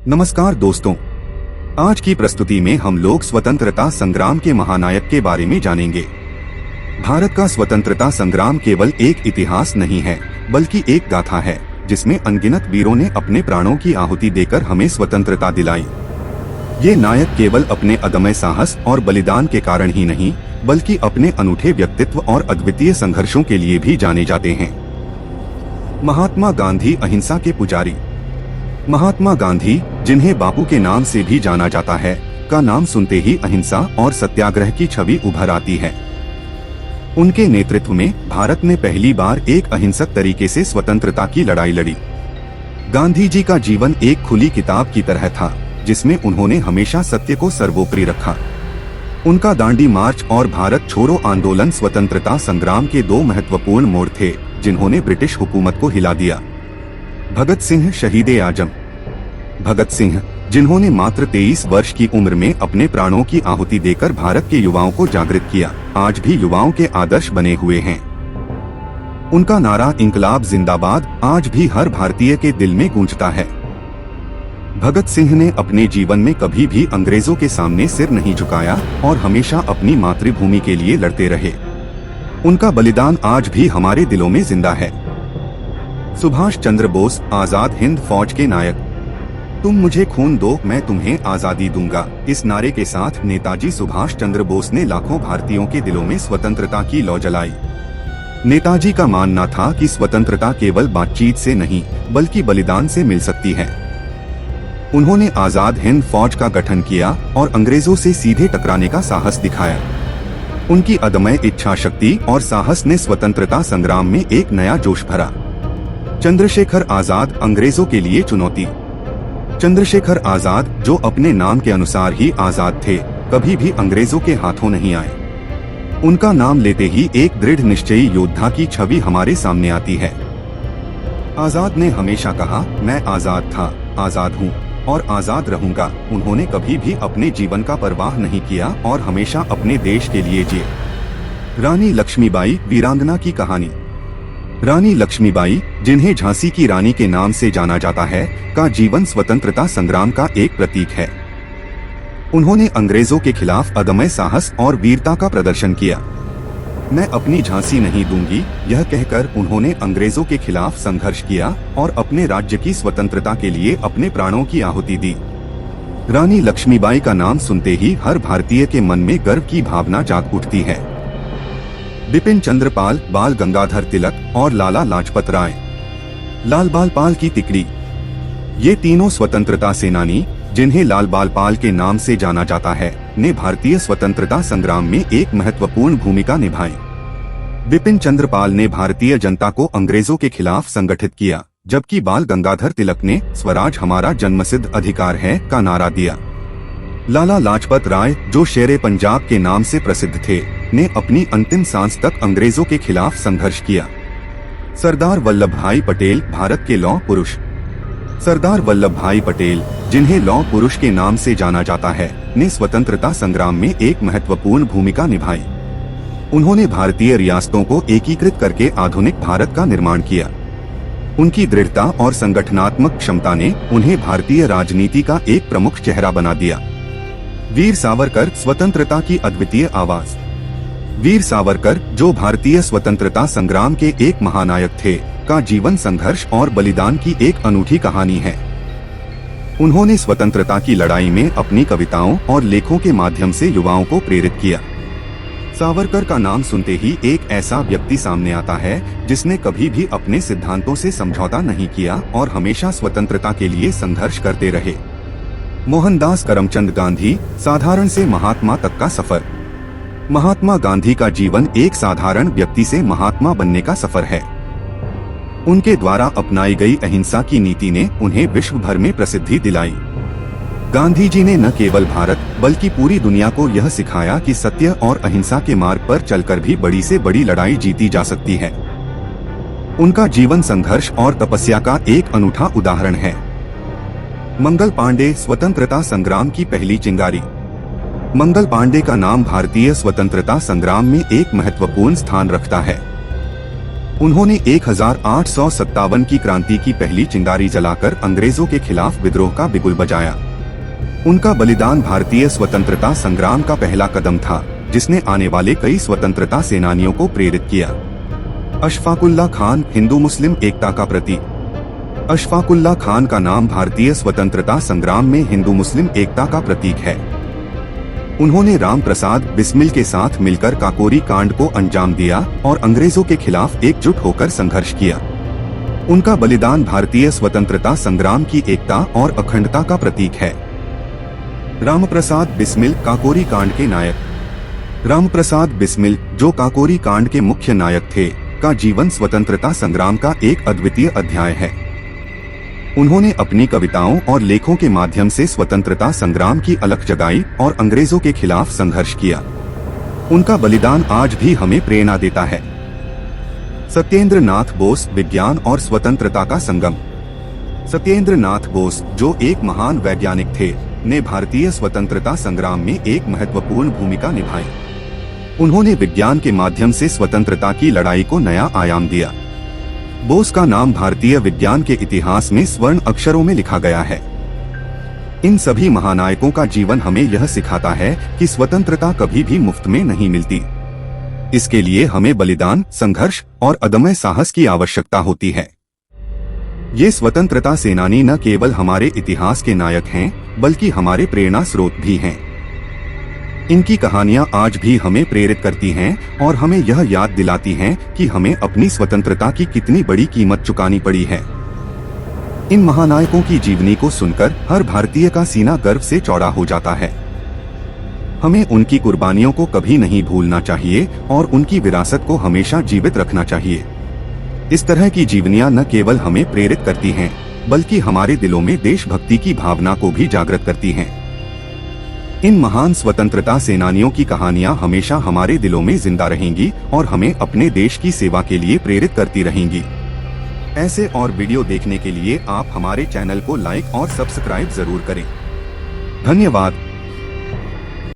नमस्कार दोस्तों, आज की प्रस्तुति में हम लोग स्वतंत्रता संग्राम के महानायक के बारे में जानेंगे। भारत का स्वतंत्रता संग्राम केवल एक इतिहास नहीं है, बल्कि एक गाथा है जिसमें अनगिनत वीरों ने अपने प्राणों की आहुति देकर हमें स्वतंत्रता दिलाई। ये नायक केवल अपने अदम्य साहस और बलिदान के कारण ही नहीं, बल्कि अपने अनूठे व्यक्तित्व और अद्वितीय संघर्षों के लिए भी जाने जाते हैं। महात्मा गांधी अहिंसा के पुजारी। महात्मा गांधी, जिन्हें बापू के नाम से भी जाना जाता है, का नाम सुनते ही अहिंसा और सत्याग्रह की छवि उभर आती है। उनके नेतृत्व में भारत ने पहली बार एक अहिंसक तरीके से स्वतंत्रता की लड़ाई लड़ी। गांधी जी का जीवन एक खुली किताब की तरह था, जिसमें उन्होंने हमेशा सत्य को सर्वोपरि रखा। उनका दांडी मार्च और भारत छोड़ो आंदोलन स्वतंत्रता संग्राम के दो महत्वपूर्ण मोड़ थे, जिन्होंने ब्रिटिश हुकूमत को हिला दिया। भगत सिंह, शहीदे आजम। भगत सिंह, जिन्होंने मात्र 23 वर्ष की उम्र में अपने प्राणों की आहुति देकर भारत के युवाओं को जागृत किया, आज भी युवाओं के आदर्श बने हुए हैं। उनका नारा इंकलाब जिंदाबाद आज भी हर भारतीय के दिल में गूंजता है। भगत सिंह ने अपने जीवन में कभी भी अंग्रेजों के सामने सिर नहीं झुकाया और हमेशा अपनी मातृभूमि के लिए लड़ते रहे। उनका बलिदान आज भी हमारे दिलों में जिंदा है। सुभाष चंद्र बोस, आजाद हिंद फौज के नायक। तुम मुझे खून दो, मैं तुम्हें आजादी दूंगा। इस नारे के साथ नेताजी सुभाष चंद्र बोस ने लाखों भारतीयों के दिलों में स्वतंत्रता की लौ जलाई। नेताजी का मानना था कि स्वतंत्रता केवल बातचीत से नहीं, बल्कि बलिदान से मिल सकती है। उन्होंने आजाद हिंद फौज का गठन किया और अंग्रेजों से सीधे टकराने का साहस दिखाया। उनकी अदम्य इच्छा शक्ति और साहस ने स्वतंत्रता संग्राम में एक नया जोश भरा। चंद्रशेखर आजाद, अंग्रेजों के लिए चुनौती। चंद्रशेखर आजाद, जो अपने नाम के अनुसार ही आजाद थे, कभी भी अंग्रेजों के हाथों नहीं आए। उनका नाम लेते ही एक दृढ़ निश्चयी योद्धा की छवि हमारे सामने आती है। आजाद ने हमेशा कहा, मैं आजाद था, आजाद हूँ और आजाद रहूंगा। उन्होंने कभी भी अपने जीवन का परवाह नहीं किया और हमेशा अपने देश के लिए जिए। रानी लक्ष्मीबाई, वीरांगना की कहानी। रानी लक्ष्मीबाई, जिन्हें झांसी की रानी के नाम से जाना जाता है, का जीवन स्वतंत्रता संग्राम का एक प्रतीक है। उन्होंने अंग्रेजों के खिलाफ अदम्य साहस और वीरता का प्रदर्शन किया। मैं अपनी झांसी नहीं दूंगी, यह कहकर उन्होंने अंग्रेजों के खिलाफ संघर्ष किया और अपने राज्य की स्वतंत्रता के लिए अपने प्राणों की आहुति दी। रानी लक्ष्मीबाई का नाम सुनते ही हर भारतीय के मन में गर्व की भावना जाग उठती है। बिपिन चंद्र पाल, बाल गंगाधर तिलक और लाला लाजपत राय। लाल बाल पाल की तिकड़ी। ये तीनों स्वतंत्रता सेनानी, जिन्हें लाल बाल पाल के नाम से जाना जाता है, ने भारतीय स्वतंत्रता संग्राम में एक महत्वपूर्ण भूमिका निभाई। बिपिन चंद्र पाल ने भारतीय जनता को अंग्रेजों के खिलाफ संगठित किया, जबकि बाल गंगाधर तिलक ने स्वराज हमारा जन्मसिद्ध अधिकार है का नारा दिया। लाला लाजपत राय, जो शेरे पंजाब के नाम से प्रसिद्ध थे, ने अपनी अंतिम सांस तक अंग्रेजों के खिलाफ संघर्ष किया। सरदार वल्लभ भाई पटेल, भारत के लौह पुरुष। सरदार वल्लभ भाई पटेल, जिन्हें लौह पुरुष के नाम से जाना जाता है, ने स्वतंत्रता संग्राम में एक महत्वपूर्ण भूमिका निभाई। उन्होंने भारतीय रियासतों को एकीकृत करके आधुनिक भारत का निर्माण किया। उनकी दृढ़ता और संगठनात्मक क्षमता ने उन्हें भारतीय राजनीति का एक प्रमुख चेहरा बना दिया। वीर सावरकर, स्वतंत्रता की अद्वितीय आवाज। वीर सावरकर, जो भारतीय स्वतंत्रता संग्राम के एक महानायक थे, का जीवन संघर्ष और बलिदान की एक अनूठी कहानी है। उन्होंने स्वतंत्रता की लड़ाई में अपनी कविताओं और लेखों के माध्यम से युवाओं को प्रेरित किया। सावरकर का नाम सुनते ही एक ऐसा व्यक्ति सामने आता है जिसने कभी भी अपने सिद्धांतों से समझौता नहीं किया और हमेशा स्वतंत्रता के लिए संघर्ष करते रहे। मोहनदास करमचंद गांधी, साधारण से महात्मा तक का सफर। महात्मा गांधी का जीवन एक साधारण व्यक्ति से महात्मा बनने का सफर है। उनके द्वारा अपनाई गई अहिंसा की नीति ने उन्हें विश्व भर में प्रसिद्धि दिलाई। गांधी जी ने न केवल भारत, बल्कि पूरी दुनिया को यह सिखाया कि सत्य और अहिंसा के मार्ग पर चलकर भी बड़ी से बड़ी लड़ाई जीती जा सकती है। उनका जीवन संघर्ष और तपस्या का एक अनूठा उदाहरण है। मंगल पांडे, स्वतंत्रता संग्राम की पहली चिंगारी। मंगल पांडे का नाम भारतीय स्वतंत्रता संग्राम में एक महत्वपूर्ण स्थान रखता है। उन्होंने 1857 की क्रांति की पहली चिंगारी जलाकर अंग्रेजों के खिलाफ विद्रोह का बिगुल बजाया। उनका बलिदान भारतीय स्वतंत्रता संग्राम का पहला कदम था, जिसने आने वाले कई स्वतंत्रता सेनानियों को प्रेरित किया। अशफाकुल्लाह खान, हिंदू मुस्लिम एकता का प्रतीक। अशफाकुल्लाह खान का नाम भारतीय स्वतंत्रता संग्राम में हिंदू मुस्लिम एकता का प्रतीक है। उन्होंने राम प्रसाद बिस्मिल के साथ मिलकर काकोरी कांड को अंजाम दिया और अंग्रेजों के खिलाफ एकजुट होकर संघर्ष किया। उनका बलिदान भारतीय स्वतंत्रता संग्राम की एकता और अखंडता का प्रतीक है। रामप्रसाद बिस्मिल, काकोरी कांड के नायक। रामप्रसाद बिस्मिल, जो काकोरी कांड के मुख्य नायक थे, का जीवन स्वतंत्रता संग्राम का एक अद्वितीय अध्याय है। उन्होंने अपनी कविताओं और लेखों के माध्यम से स्वतंत्रता संग्राम की अलख जगाई और अंग्रेजों के खिलाफ संघर्ष किया। उनका बलिदान आज भी हमें प्रेरणा देता है। सत्येंद्र नाथ बोस, विज्ञान और स्वतंत्रता का संगम। सत्येंद्र नाथ बोस, जो एक महान वैज्ञानिक थे, ने भारतीय स्वतंत्रता संग्राम में एक महत्वपूर्ण भूमिका निभाई। उन्होंने विज्ञान के माध्यम से स्वतंत्रता की लड़ाई को नया आयाम दिया। बोस का नाम भारतीय विज्ञान के इतिहास में स्वर्ण अक्षरों में लिखा गया है। इन सभी महानायकों का जीवन हमें यह सिखाता है कि स्वतंत्रता कभी भी मुफ्त में नहीं मिलती। इसके लिए हमें बलिदान, संघर्ष और अदम्य साहस की आवश्यकता होती है। ये स्वतंत्रता सेनानी न केवल हमारे इतिहास के नायक हैं, बल्कि हमारे प्रेरणा स्रोत भी हैं। इनकी कहानियां आज भी हमें प्रेरित करती हैं और हमें यह याद दिलाती हैं कि हमें अपनी स्वतंत्रता की कितनी बड़ी कीमत चुकानी पड़ी है। इन महानायकों की जीवनी को सुनकर हर भारतीय का सीना गर्व से चौड़ा हो जाता है। हमें उनकी कुर्बानियों को कभी नहीं भूलना चाहिए और उनकी विरासत को हमेशा जीवित रखना चाहिए। इस तरह की जीवनियां न केवल हमें प्रेरित करती हैं, बल्कि हमारे दिलों में देशभक्ति की भावना को भी जागृत करती हैं। इन महान स्वतंत्रता सेनानियों की कहानियां हमेशा हमारे दिलों में जिंदा रहेंगी और हमें अपने देश की सेवा के लिए प्रेरित करती रहेंगी। ऐसे और वीडियो देखने के लिए आप हमारे चैनल को लाइक और सब्सक्राइब जरूर करें। धन्यवाद।